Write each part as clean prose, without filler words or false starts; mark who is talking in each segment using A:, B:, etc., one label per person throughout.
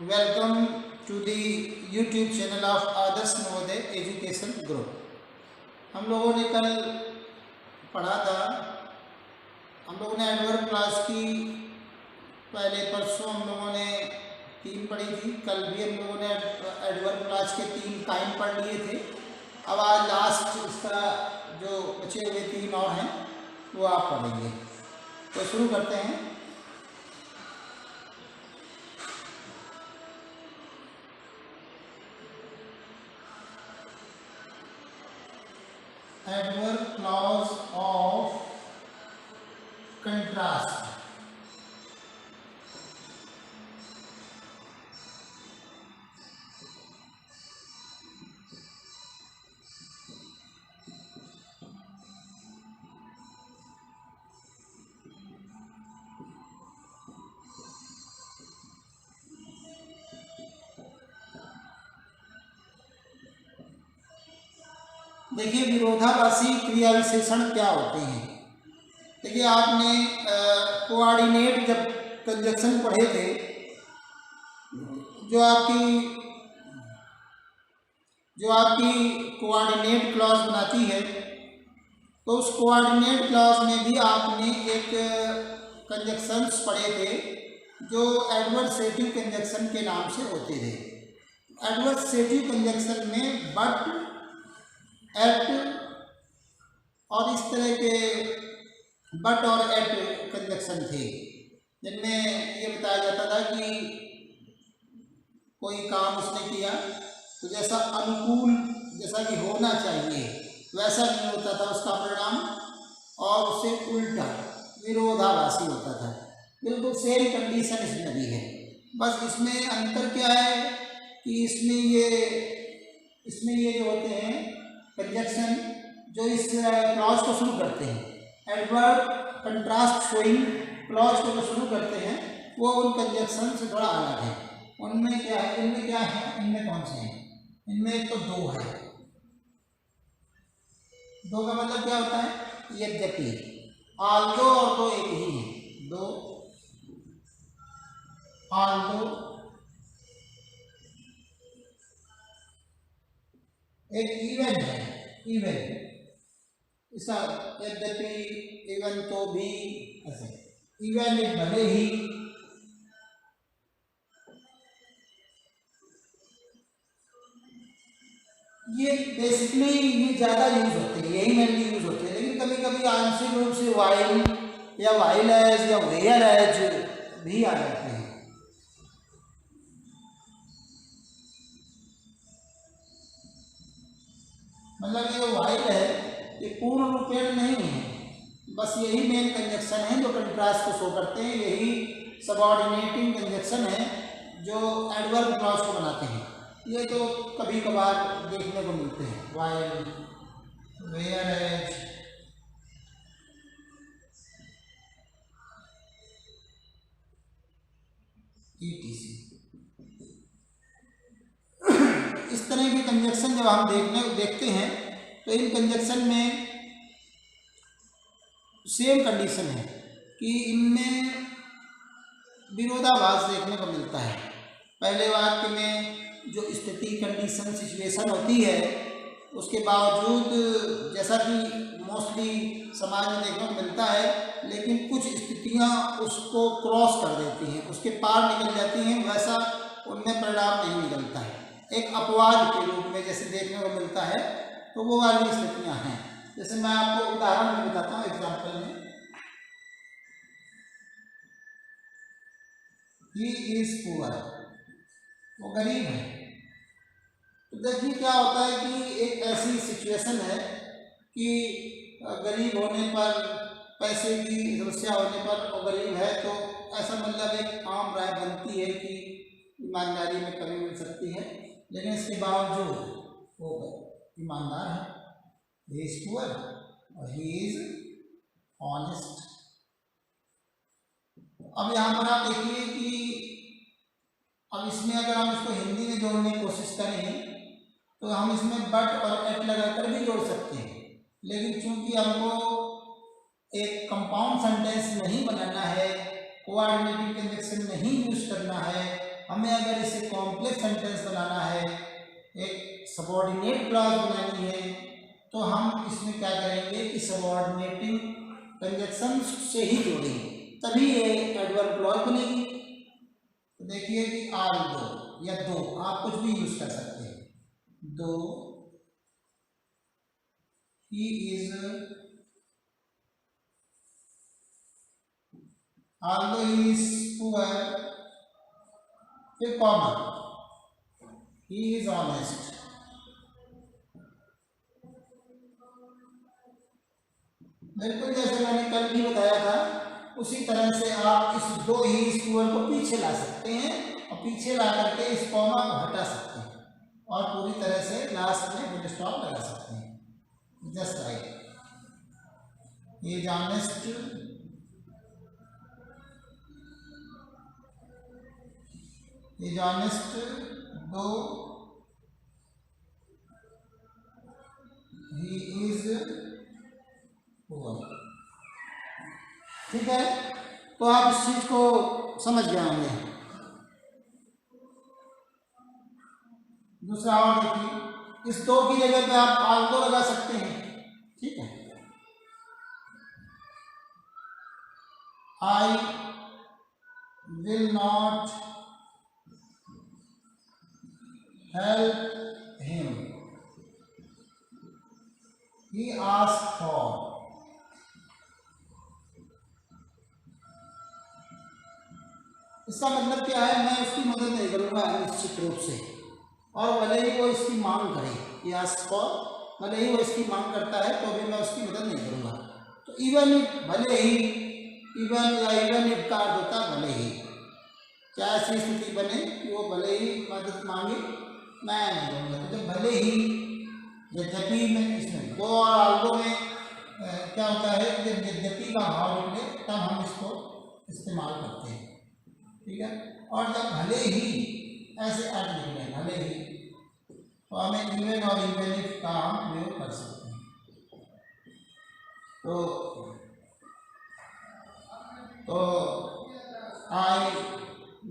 A: Welcome to the YouTube channel of Adarsh Navodaya education group. हम लोगों ने कल पढ़ा था, हम लोगों ने एडवर्ब क्लास की पहले परसों हम लोगों ने 3 पढ़ी थी। कल भी हम लोगों ने एडवर्ब क्लास के 3 काइंड पढ़ लिए थे। अब आज लास्ट इसका जो बचे हुए 3 और हैं वो आप पढ़ेंगे। तो शुरू करते हैं। Adverb clause of contrast. देखिए, विरोधाभासी क्रिया विशेषण क्या होते हैं। देखिए, आपने कोऑर्डिनेट जब कंजक्शन पढ़े थे, जो आपकी कोऑर्डिनेट क्लॉज बनाती है, तो उस कोऑर्डिनेट क्लॉज में भी आपने एक कंजक्शंस पढ़े थे जो एडवर्सेटिव कंजक्शन के नाम से होते थे। एडवर्सेटिव कंजक्शन में बट, एट और इस तरह के बट और एट कंजक्शन थे, जिनमें ये बताया जाता था कि कोई काम उसने किया तो जैसा अनुकूल, जैसा कि होना चाहिए वैसा नहीं होता था उसका परिणाम, और उससे उल्टा विरोधाभासी होता था। बिल्कुल सेम कंडीशन इसमें भी है, बस इसमें अंतर क्या है कि इसमें ये जो होते हैं कंजक्शन जो इस क्लॉज को शुरू करते हैं, एडवर्ब कंट्रास्ट शोइंग क्लॉज को जो शुरू करते हैं, वो उन कंजक्शन से थोड़ा अलग है। उनमें क्या है, इनमें कौन से हैं? इनमें तो 2 है। 2 का मतलब क्या होता है? यद्यपि, आल्दो और 2 एक ही है। 2 आल्दो, एक इवन है, इवन इसका यद्यपि, इवन तो भी, ऐसे इवन एक भले ही, ये बेसिकली ये ज़्यादा यूज होते हैं, यही मेनली यूज होते हैं। लेकिन कभी कभी आंशिक रूप से वाइल या वाइल एज या वेयर एज भी आ जाते हैं। मतलब ये वाइल है, ये पूर्ण रूपेण नहीं है, बस यही मेन कंजक्शन है जो कंट्रास्ट को शो करते हैं। यही सबऑर्डिनेटिंग कंजक्शन है जो एडवर्ब क्लॉज को बनाते हैं। ये तो कभी कभार देखने को मिलते हैं, वाइल, वेयर एज, etc। इस तरह के कंजक्शन जब हम देखते हैं तो इन कंजक्शन में सेम कंडीशन है कि इनमें विरोधाभास देखने को मिलता है। पहले वाक्य में जो स्थिति, कंडीशन, सिचुएशन होती है, उसके बावजूद जैसा कि मोस्टली समाज में देखने को मिलता है, लेकिन कुछ स्थितियां उसको क्रॉस कर देती हैं, उसके पार निकल जाती हैं, वैसा उनमें परिणाम नहीं निकलता है। एक अपवाद के रूप में जैसे देखने को मिलता है, तो वो वाली स्थितियां हैं। जैसे मैं आपको उदाहरण में बताता हूँ, एग्जाम्पल में, ही इज पुअर, वो गरीब है। तो देखिए क्या होता है कि एक ऐसी सिचुएशन है कि गरीब होने पर, पैसे की समस्या होने पर वो गरीब है, तो ऐसा मतलब एक आम राय बनती है कि ईमानदारी में कमी मिल सकती है, लेकिन इसके बावजूद वो ईमानदार है। ही इज पुअर और ही इज ऑनेस्ट। अब यहाँ पर आप देखिए कि अब इसमें अगर हम इसको हिंदी में जोड़ने की कोशिश करें तो हम इसमें बट और एट लगाकर भी जोड़ सकते हैं, लेकिन चूंकि हमको एक कंपाउंड सेंटेंस नहीं बनाना है, कोऑर्डिनेटिंग कंजक्शन नहीं यूज करना है, हमें अगर इसे कॉम्प्लेक्स सेंटेंस बनाना है, एक सबऑर्डिनेट क्लॉज बनानी है, तो हम इसमें क्या करेंगे कि सबऑर्डिनेटिंग कंजक्शन से ही जोड़ेंगे, तभी ये एडवर्ब क्लॉज बनेगी। तो देखिए कि आर दो या दो, आप कुछ भी यूज कर सकते हैं। दो, he is, although he is poor, फिर कॉमन, he is honest, बिल्कुल जैसे मैंने कल भी बताया था, उसी तरह से आप इस दो ही इस पुअर को पीछे ला सकते हैं और पीछे ला करके इस कॉमा को हटा सकते हैं और पूरी तरह से लास्ट में फुल स्टॉप लगा सकते हैं, just like he is honest, is honest, though he is poor। ठीक है, तो आप इस चीज को समझ गए होंगे। दूसरा और देखिए, इस दो की जगह पे आप आल्दो लगा सकते हैं। ठीक है, I will not help him, he asked for। इसका मतलब क्या है, मैं उसकी मदद नहीं करूंगा निश्चित रूप से, और भले ही वो इसकी मांग करे, he asked for, भले ही वो इसकी मांग करता है तो भी मैं उसकी मदद नहीं करूंगा। तो इवन इफ, भले ही, इवन या इवन इफ का अर्थ होता है भले ही, क्या ऐसी स्थिति बने कि वो भले ही मदद मांगे, मैं नहीं दूंगा। तो भले ही, यद्यपि में, इसमें दो और आल्दो में क्या होता है, जब यद्यपि का भाव निकले तब हम इसको इस्तेमाल करते हैं। ठीक है, और जब भले ही ऐसे अर्थ निकले, भले ही, तो हमें इवन और इवन इफ का हम प्रयोग कर सकते हैं। तो I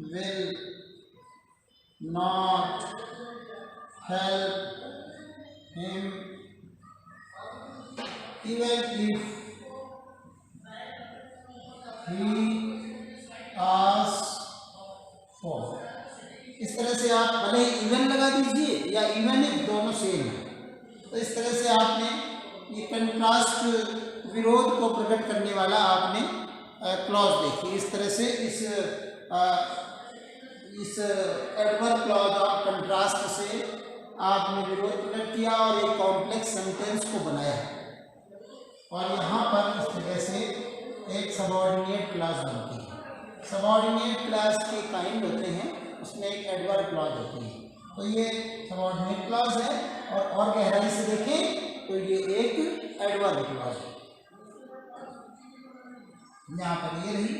A: will not help him even if he asks for. इस तरह से आप भले इवन लगा दीजिए या इवन इफ, दोनों सेम है। तो इस तरह से आपने ये कंट्रास्ट, विरोध को प्रकट करने वाला आपने क्लॉज देखी। इस तरह से इस एडवर्ब क्लॉज और कंट्रास्ट से आपने विरोध प्रकट किया और एक कॉम्प्लेक्स सेंटेंस को बनाया, और यहाँ पर इस तरह से एक सबऑर्डिनेट क्लॉज बनती है। सबऑर्डिनेट क्लॉज के काइंड होते हैं, उसमें एक एडवर्ब क्लॉज होती है। तो ये सबऑर्डिनेट क्लॉज है, और गहराई से देखें तो ये एक एडवर्ब क्लॉज है। यहाँ पर ये रही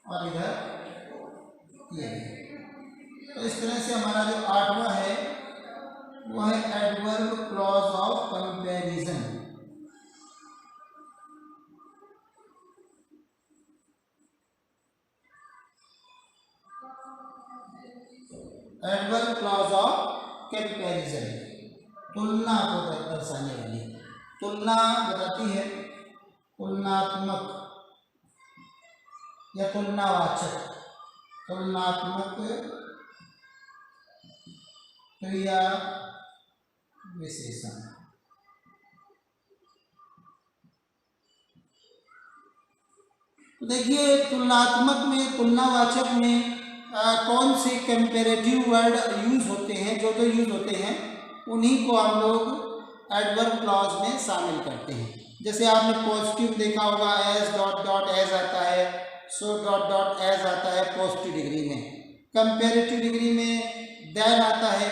A: और इधर ये रही। तो इस तरह से हमारा जो आठवां है वो है adverb clause of comparison. Adverb clause of comparison, तुलना को दर्शाने वाली, तुलना बताती है, तुलनात्मक या तुलनावाचक, तुलनात्मक क्रिया विशेषण। तो देखिए, तुलनात्मक में, तुलनावाचक में कौन से कंपैरेटिव वर्ड यूज होते हैं, जो यूज होते हैं उन्हीं को हम लोग एडवर्ब क्लॉज में शामिल करते हैं। जैसे आपने पॉजिटिव देखा होगा, एज डॉट डॉट एज आता है, सो डॉट डॉट एज आता है पॉजिटिव डिग्री में। कंपैरेटिव डिग्री में दैन आता है।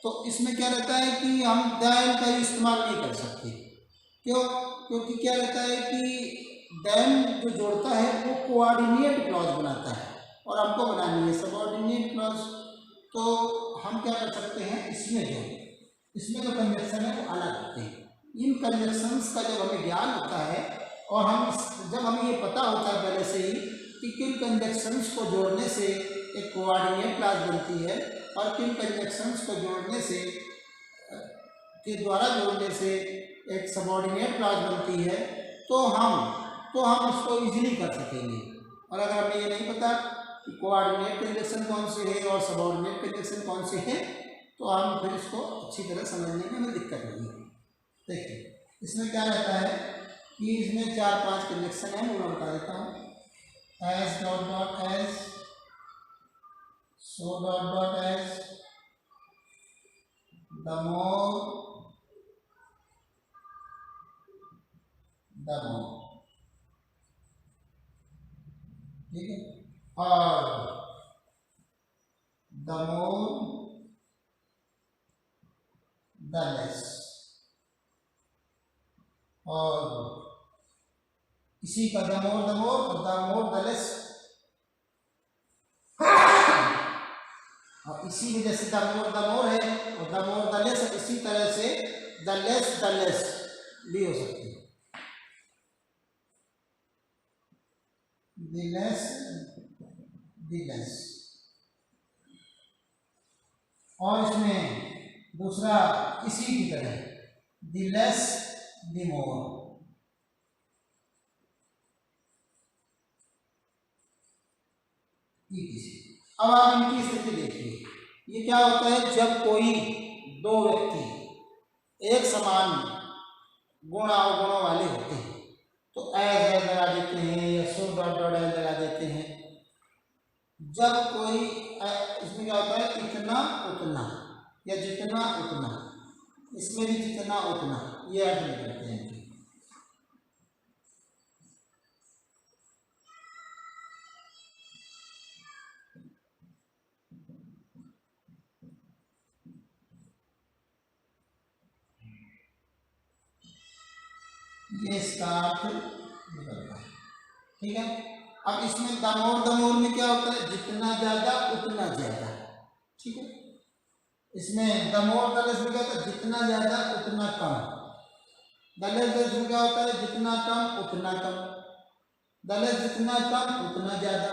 A: तो इसमें क्या रहता है कि हम दैन का इस्तेमाल नहीं कर सकते। क्यों? क्योंकि क्या रहता है कि दैन जो जोड़ता है वो कोऑर्डिनेट क्लॉज बनाता है, और हमको बनानी है सबऑर्डिनेट क्लॉज। तो हम क्या कर सकते हैं, इसमें जो कंजक्शन है वो अलग होते हैं। इन कंजक्शंस का जब हमें ज्ञान होता है, और जब हमें ये पता होता है पहले से ही कि किन कंजक्शंस को जोड़ने से एक कोऑर्डिनेट क्लास बनती है और किन कंजक्शंस को जोड़ने से के द्वारा जोड़ने से एक सबऑर्डिनेट क्लास बनती है, तो हम उसको इजीली कर सकेंगे। और अगर हमें ये नहीं पता कि कोऑर्डिनेट कंजक्शन कौन से है और सबऑर्डिनेट कंजक्शन कौन से है, तो हम फिर इसको अच्छी तरह समझने में हमें दिक्कत होगी। देखिए इसमें क्या रहता है कि इसमें 4-5 कंजक्शन है, मैं बता देता हूँ। S dot dot S, so dot dot S, the more, ठीक है, और द मोर द लेस, और इसी का द मोर और द मोर द लेस, और इसी वजह से द मोर है और द मोर द लेस, इसी तरह से द लेस भी हो सकती है। द लेस, और इसमें दूसरा इसी की तरह द लेस द मोर। अब आप इनकी स्थिति देखिए, ये क्या होता है जब कोई दो व्यक्ति एक समान गुण अवगुणों वाले होते हैं, तो एज लगा देते हैं या सो डॉट डॉट एज लगा देते हैं। जब कोई इसमें क्या होता है इतना उतना या जितना उतना, इसमें भी जितना उतना, ये अर्थ निकलते हैं। ये इसका अर्थ निकलता है, ठीक है। अब इसमें दमोर में क्या होता है जितना ज्यादा उतना ज्यादा, ठीक है। इसमें दमोर दलेस में क्या होता है जितना ज्यादा उतना कम, दलेस में क्या होता है जितना कम उतना कम, दलेस जितना कम उतना ज्यादा।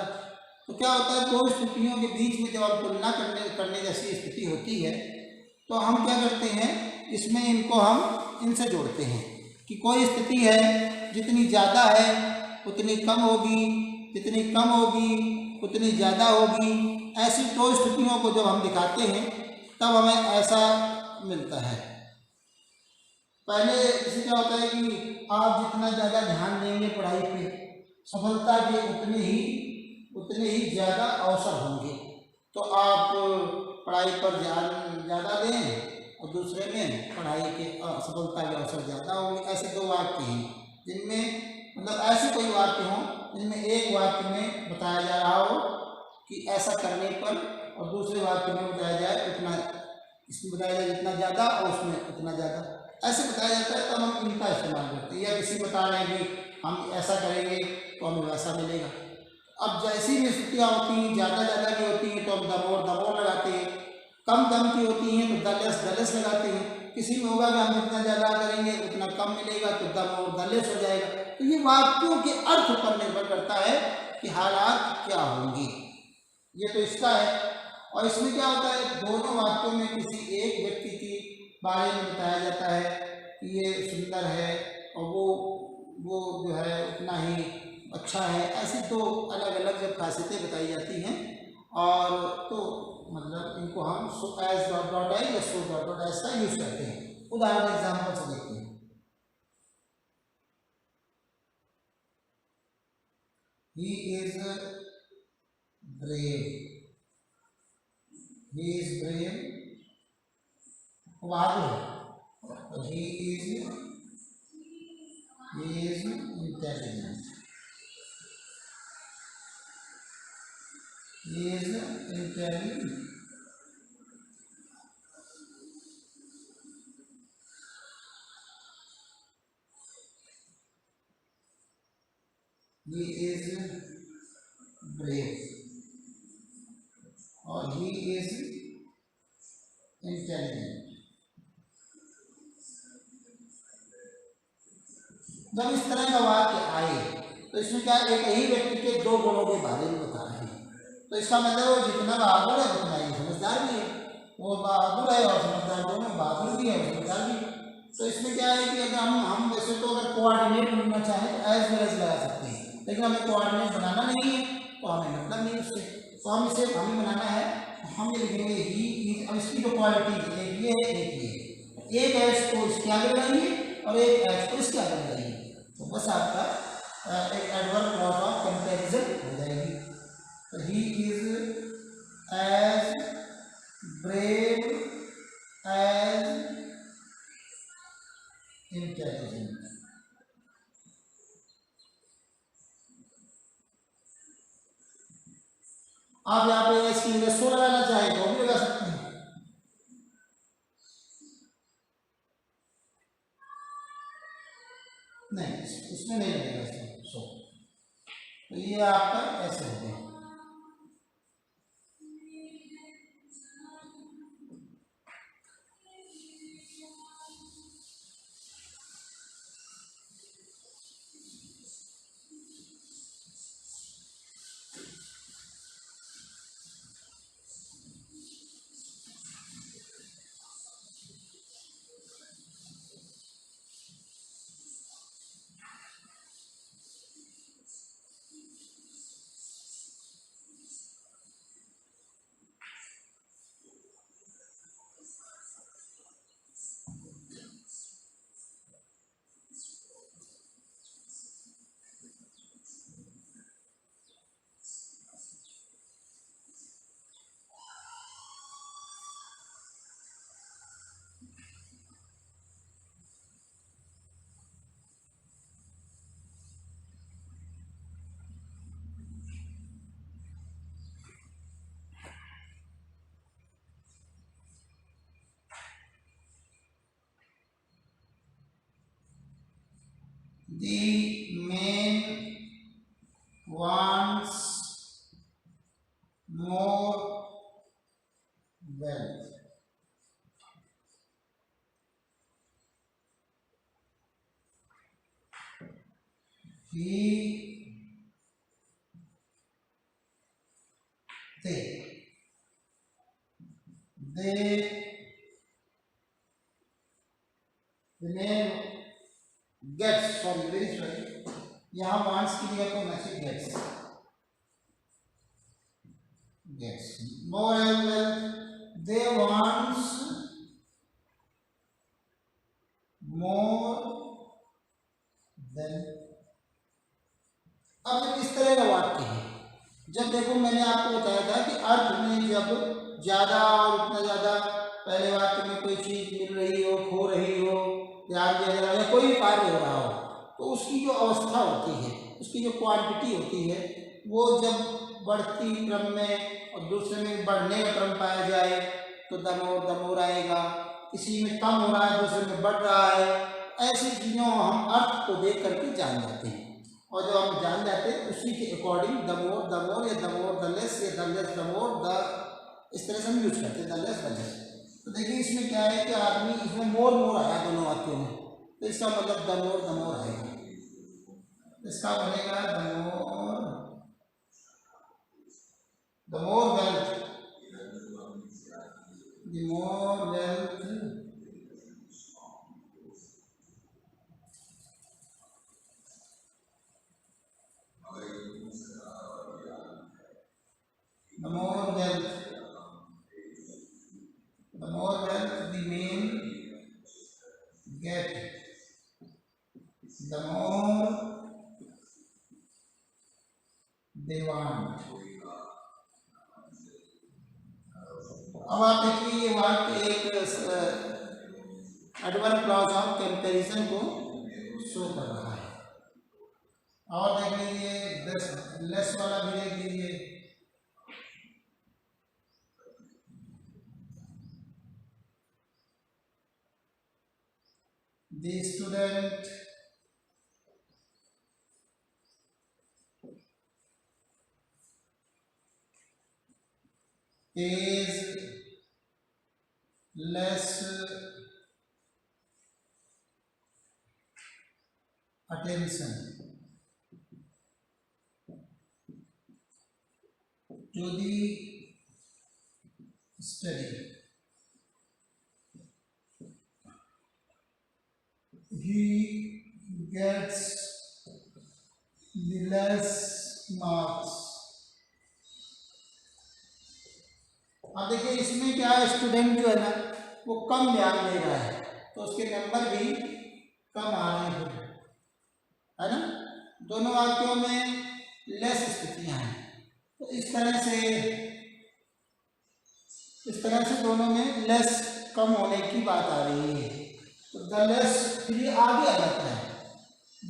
A: तो क्या होता है दो स्थितियों के बीच में जब आप तुलना करने जैसी स्थिति होती है, तो हम क्या करते हैं इसमें इनको हम इनसे जोड़ते हैं कि कोई स्थिति है जितनी ज़्यादा है उतनी कम होगी, जितनी कम होगी उतनी ज़्यादा होगी। ऐसी दो स्थितियों को जब हम दिखाते हैं तब हमें ऐसा मिलता है। पहले इसे क्या होता है कि आप जितना ज़्यादा ध्यान देंगे पढ़ाई पे, सफलता के उतने ही ज़्यादा अवसर होंगे। तो आप पढ़ाई पर ध्यान ज़्यादा दें और दूसरे में पढ़ाई के सफलता के अवसर ज़्यादा होंगे। ऐसे दो वाक्य हैं जिनमें मतलब ऐसे कोई वाक्य हों जिनमें एक वाक्य में बताया जा रहा हो कि ऐसा करने पर, और दूसरे वाक्य में बताया जाए उतना, इसमें बताया जाए जितना ज़्यादा और उसमें उतना ज़्यादा, ऐसे बताया जाता है। तो हम इनका इस्तेमाल करते हैं। या किसी बता रहे हैं कि हम ऐसा करेंगे तो हमें वैसा मिलेगा। अब जैसी भी स्थितियाँ होती हैं ज़्यादा की होती हैं तो हम दमोर लगाते हैं, कम की होती हैं तो दलेस लगाते हैं। किसी में होगा कि हम जितना ज़्यादा करेंगे उतना कम मिलेगा तो दलेस हो जाएगा। तो ये वाक्यों के अर्थ पर निर्भर करता है कि हालात क्या होंगे, ये तो इसका है। और इसमें क्या होता है दोनों वाक्यों में किसी एक व्यक्ति के बारे में बताया जाता है कि ये सुंदर है और वो जो है उतना ही अच्छा है। ऐसी तो अलग अलग जब खासियतें बताई जाती हैं, और तो मतलब इनको हम एज डॉट डॉट एज या सो डॉट डॉट एज का यूज करते हैं। उदाहरण एग्जाम्पल से देखते हैं। He is brave, he is brave, आगे है he is intelligent, he is intelligent, he is brave और he is intelligent। जब इस तरह का वाक्य आए तो इसमें क्या एक ही व्यक्ति के दो गुणों के बारे में बता रहे हैं। तो इसका मतलब वो जितना बहादुर है उतना ही समझदार भी है। वो बहादुर है और समझदार दोनों, बहादुर भी है और समझदार भी है। तो इसमें क्या है कि अगर हम वैसे तो अगर कोऑर्डिनेट बनना चाहें तो एज वेल एज लगा सकते हैं, लेकिन हमें कोऑर्डिनेट बनाना नहीं है तो हमें मतलब नहीं उससे, तो हम इसे हमें बनाना है तो हम ये लिखेंगे ही इज। अब इसकी जो क्वालिटी है एक ये है एक ये, एक एच को इसके आगे लगाएंगे और एक एच को इसके आगे लगाएंगे, तो बस आपका एक एडवर्ब क्लॉज ऑफ कंपैरिजन हो जाएगी। तो he is as brave as intelligent. आप यहाँ पे इसकी जगह सो लगाना चाहे तो भी लगा सकते हैं। नहीं, इसमें नहीं लगेगा इसमें सो, तो ये आपका ऐसे हो गया। The man wants more wealth. The man gets, sorry, very sorry, यहाँ wants की जगह पर message gets more wealth. They wants more than। अब इस तरह का वाक्य है, जब देखो मैंने आपको बताया था कि अर्थ में जब ज्यादा और उतना ज्यादा पहले वाक्य में कोई चीज मिल रही हो, खो रही हो, ध्यान दिया जा रहा है, कोई कार्य हो रहा हो, तो उसकी जो अवस्था होती है, उसकी जो क्वांटिटी होती है, वो जब बढ़ती क्रम में और दूसरे में बढ़ने का क्रम पाया जाए तो दमोर आएगा। किसी में कम हो रहा है, दूसरे में बढ़ रहा है, ऐसी चीजों हम अर्थ को देख करके जान जाते हैं, और जब हम जान जाते हैं उसी के अकॉर्डिंग दमोर या दमोर दलेस या दलेस दमोर द, इस तरह से हम यूज करते हैं दलेस दलेस। तो देखिए इसमें क्या है कि आदमी, इसमें मोर आया दोनों वाक्यों में, तो इसका मतलब दमोर आएगा, इसका बनेगा Damor wealth, the more wealth the men get, the more they want। अब आप देखिए ये वाक्य एक एडवर्ब क्लॉज ऑफ कंपैरिजन को शो कर रहा है। और देख लीजिए लेस वाला भी देख लीजिए, the student pays less attention to the study. He gets the less marks. अब देखिए इसमें क्या है, स्टूडेंट जो है ना वो कम ध्यान दे रहा है तो उसके नंबर भी कम आ रहे हैं, है ना। दोनों वाक्यों में लेस स्थितियां हैं, तो इस तरह से दोनों में लेस कम होने की बात आ रही है। तो द लेस फिर आगे आ जाता है, the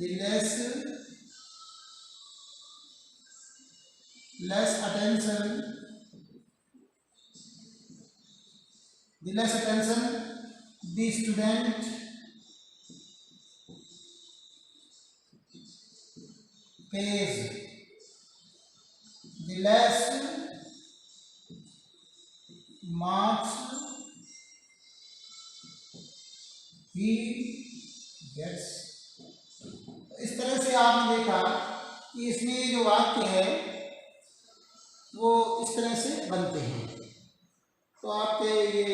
A: less attention, the less attention the student pays, the less marks he gets. इस तरह से आपने देखा कि इसमें जो वाक्य है वो इस तरह से बनते हैं। तो आपके ये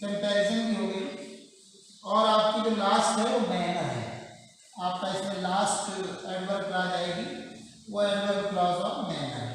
A: कंपैरिजन भी हो गई, और आपकी जो लास्ट है वो मैनर है। आपका इसमें लास्ट एडवर्ब क्लॉज आएगी, वो एडवर्ब क्लॉज ऑफ मैनर है।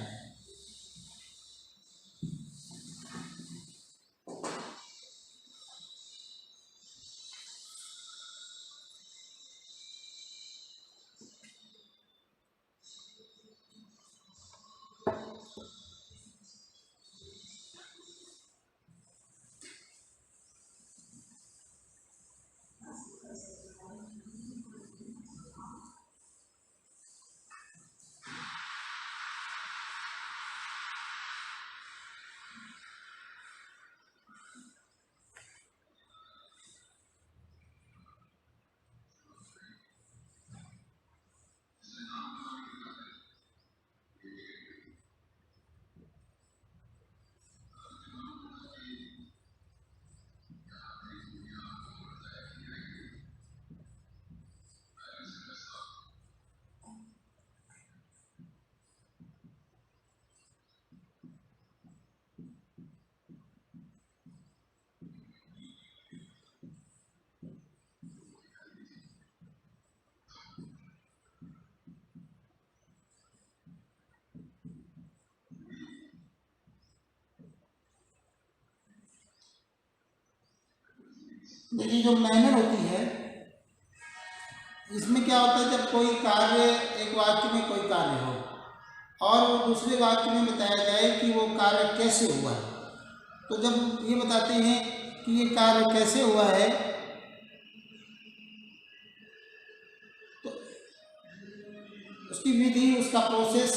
A: देखिए जो मैनर होती है इसमें क्या होता है, जब कोई कार्य, एक वाक्य में कोई कार्य हो और वो दूसरे वाक्य में बताया जाए कि वो कार्य कैसे हुआ है, तो जब ये बताते हैं कि ये कार्य कैसे हुआ है तो उसकी विधि, उसका प्रोसेस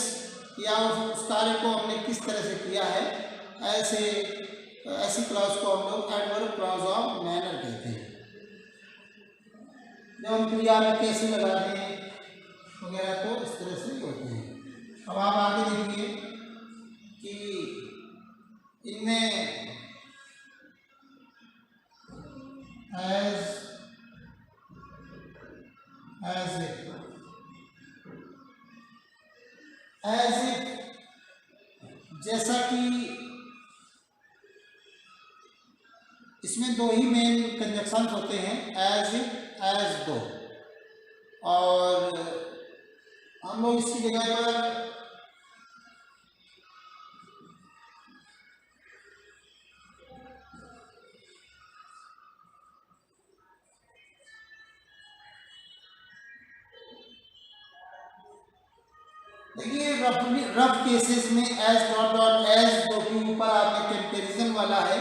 A: या उस कार्य को हमने किस तरह से किया है, ऐसी क्लॉज को हम लोग एडवर्ब क्लॉज ऑफ मैनर कहते हैं। जब हम क्रिया में कैसे लगा दें वगैरह, तो इस तरह से होते हैं। अब आप आगे देखिए कि इनमें एज इट, जैसा कि इसमें दो ही मेन कंजक्शंस होते हैं, एज इट, एज दो, और हम लोग इसकी जगह पर देखिए रफ केसेस में एज डॉट डॉट एज दो के ऊपर आपने कंपैरिजन वाला है,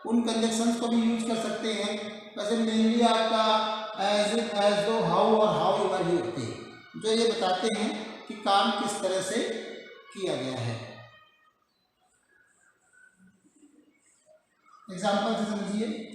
A: उन कंजक्शंस को भी यूज कर सकते हैं। वैसे मेनली आपका एज इट, एज दो, हाउ और हाउ एवर ही होते हैं, जो ये बताते हैं कि काम किस तरह से किया गया है। एग्जाम्पल से समझिए।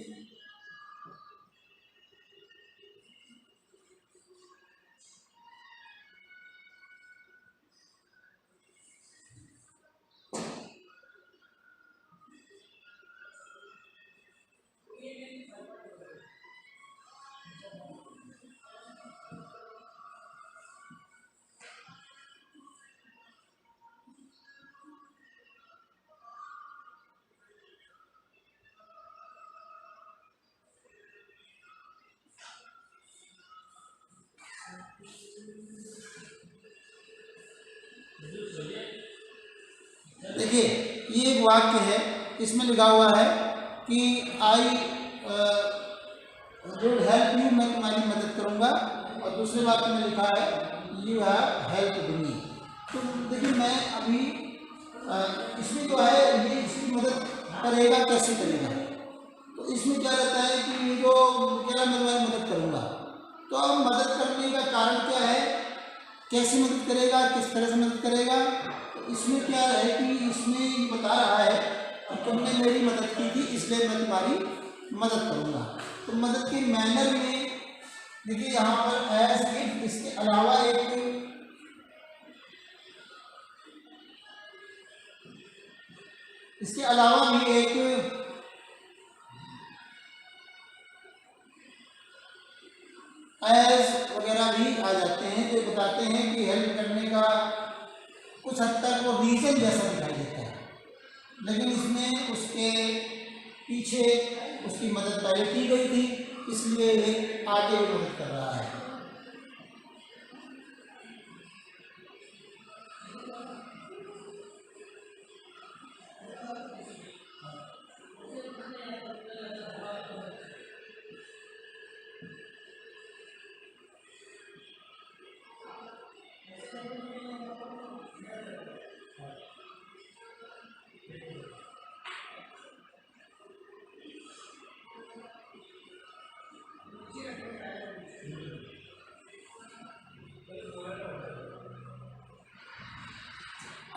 A: देखिए ये एक वाक्य है, इसमें लिखा हुआ है कि आई विल हेल्प यू, मैं तुम्हारी मदद करूंगा, और दूसरे वाक्य में लिखा है यू हैव हेल्प्ड मी। तो देखिए मैं अभी इसमें जो है ये इसकी मदद करेगा, कैसे करेगा, तो इसमें क्या रहता है कि ये जो क्या मैं तुम्हारी मदद करूंगा, तो अब मदद करने का कारण क्या है, कैसे मदद करेगा, किस तरह से मदद करेगा, तो इसमें क्या है कि इसमें ये बता रहा है कि तुमने मेरी मदद की थी इसलिए मैं तुम्हारी मदद करूंगा। तो मदद के मैनर में देखिए यहाँ पर एज इफ, इसके अलावा भी एक एज वगैरह भी आ जाते हैं जो बताते हैं कि हेल्प करने का कुछ हद तक वो रीजन जैसा दिखाई देता है, लेकिन इसमें उसके पीछे उसकी मदद पहले की गई थी, इसलिए ये आगे भी मदद कर रहा है।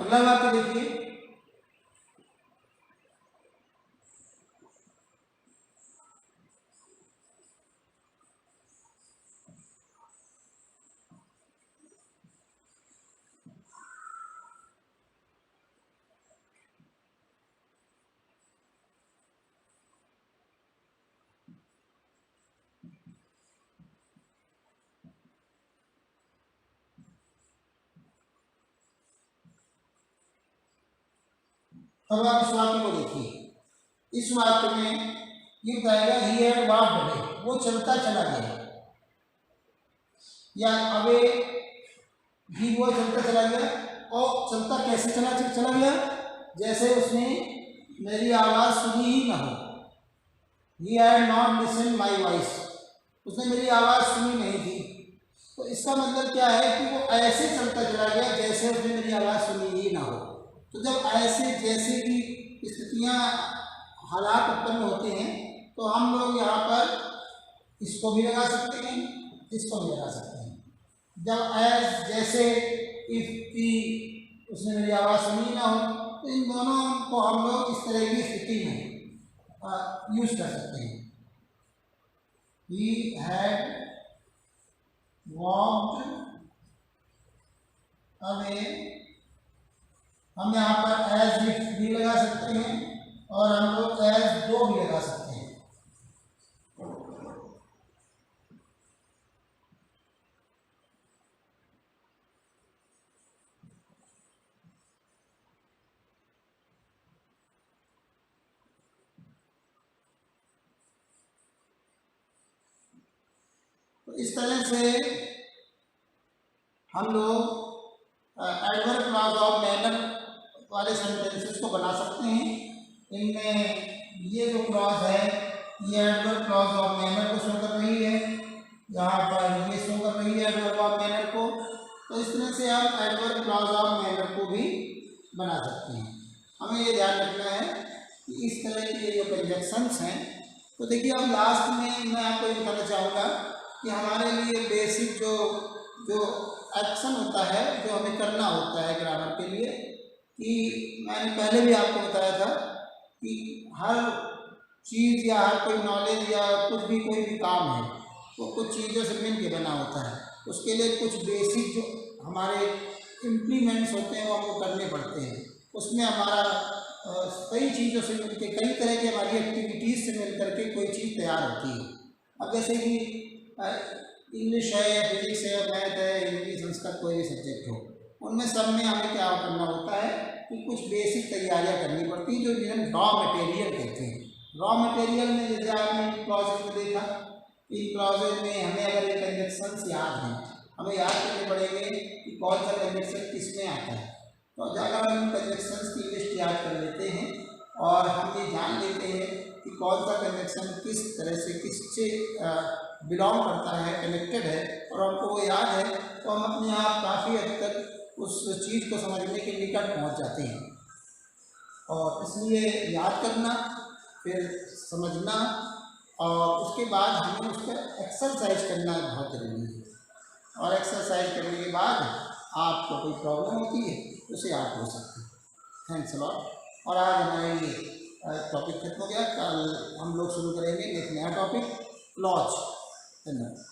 A: अगला वाक्य देखिए, अब आप इस वाक्य को देखिए, इस वाक्य में ये बताएगा ही हैड वॉक्ड अवे, वो चलता चला गया, या अवे ही वो चलता चला गया, और चलता कैसे चला गया, जैसे उसने मेरी आवाज़ सुनी ही ना हो, he had not listen my voice, उसने मेरी आवाज़ सुनी नहीं थी। तो इसका मतलब क्या है कि वो ऐसे चलता चला गया जैसे उसने मेरी आवाज़ सुनी ही ना हो। तो जब ऐसे जैसे की स्थितियाँ हालात उत्पन्न होते हैं तो हम लोग यहाँ पर इसको भी लगा सकते हैं, इसको भी लगा सकते हैं। जब एज, जैसे, इफ की उसने मेरी आवाज़ सुनी ना हो, तो इन दोनों को हम लोग इस तरह की स्थिति में यूज कर सकते हैं। He had walked away, हम यहाँ पर एज इफ भी लगा सकते हैं और हम लोग एज दो भी लगा सकते हैं। तो इस तरह से हम लोग एडवर्ब क्लॉज ऑफ मैनर वाले सेंटेंसेस को बना सकते हैं। इनमें ये जो क्लॉज है ये एडवर्ब क्लॉज ऑफ मैनर को शो कर रही है, यहाँ पर ये शो कर रही है एडवर्ब ऑफ मैनर को। तो इस तरह से हम एडवर्ब क्लॉज ऑफ मैनर को भी बना सकते हैं। हमें ये ध्यान रखना है कि इस तरह के जो कंजक्शंस हैं, तो देखिए अब लास्ट में मैं आपको ये बताना चाहूँगा कि हमारे लिए बेसिक जो एक्शन होता है, जो हमें करना होता है ग्रामर के लिए, कि मैंने पहले भी आपको बताया था कि हर चीज़ या हर कोई नॉलेज या कुछ भी कोई भी काम है वो कुछ चीज़ों से मिल के बना होता है। उसके लिए कुछ बेसिक जो हमारे इम्प्लीमेंट्स होते हैं वो हमको करने पड़ते हैं। उसमें हमारा कई चीज़ों से मिल के, कई तरह की हमारी एक्टिविटीज़ से मिल करके कोई चीज़ तैयार होती है। अब जैसे कि इंग्लिश है या फिजिक्स है या मैथ है, हिंदी, संस्कृत, कोई भी सब्जेक्ट हो, उनमें सब में हमें क्या करना होता है कि कुछ बेसिक तैयारियां करनी पड़ती हैं, जो जिन्हें रॉ मटेरियल कहते हैं। रॉ मटेरियल में जैसे आपने क्लॉजेज में देखा, इन क्लॉजेज में हमें अगर ये कंजक्शंस याद हैं, हमें याद करने पड़ेंगे कि कौन सा कन्वेक्शन किस में आता है। तो अगर हम कन्वेक्शंस की लिस्ट याद कर लेते हैं और हम ये जान लेते हैं कि कौन सा कन्वेक्शन किस तरह से किससे बिलोंग करता है, कनेक्टेड है, और हमको वो याद है, तो हम अपने आप काफ़ी हद तक उस चीज़ को समझने के निकट पहुंच जाते हैं। और इसलिए याद करना, फिर समझना, और उसके बाद हमें उस पर एक्सरसाइज करना बहुत ज़रूरी है। और एक्सरसाइज करने के बाद आपको कोई प्रॉब्लम होती है तो उसे आप हो सकते हैं। Thanks a lot. और आज हमारे ये टॉपिक खत्म हो गया। कल हम लोग शुरू करेंगे एक नया टॉपिक, क्लॉज। धन्यवाद।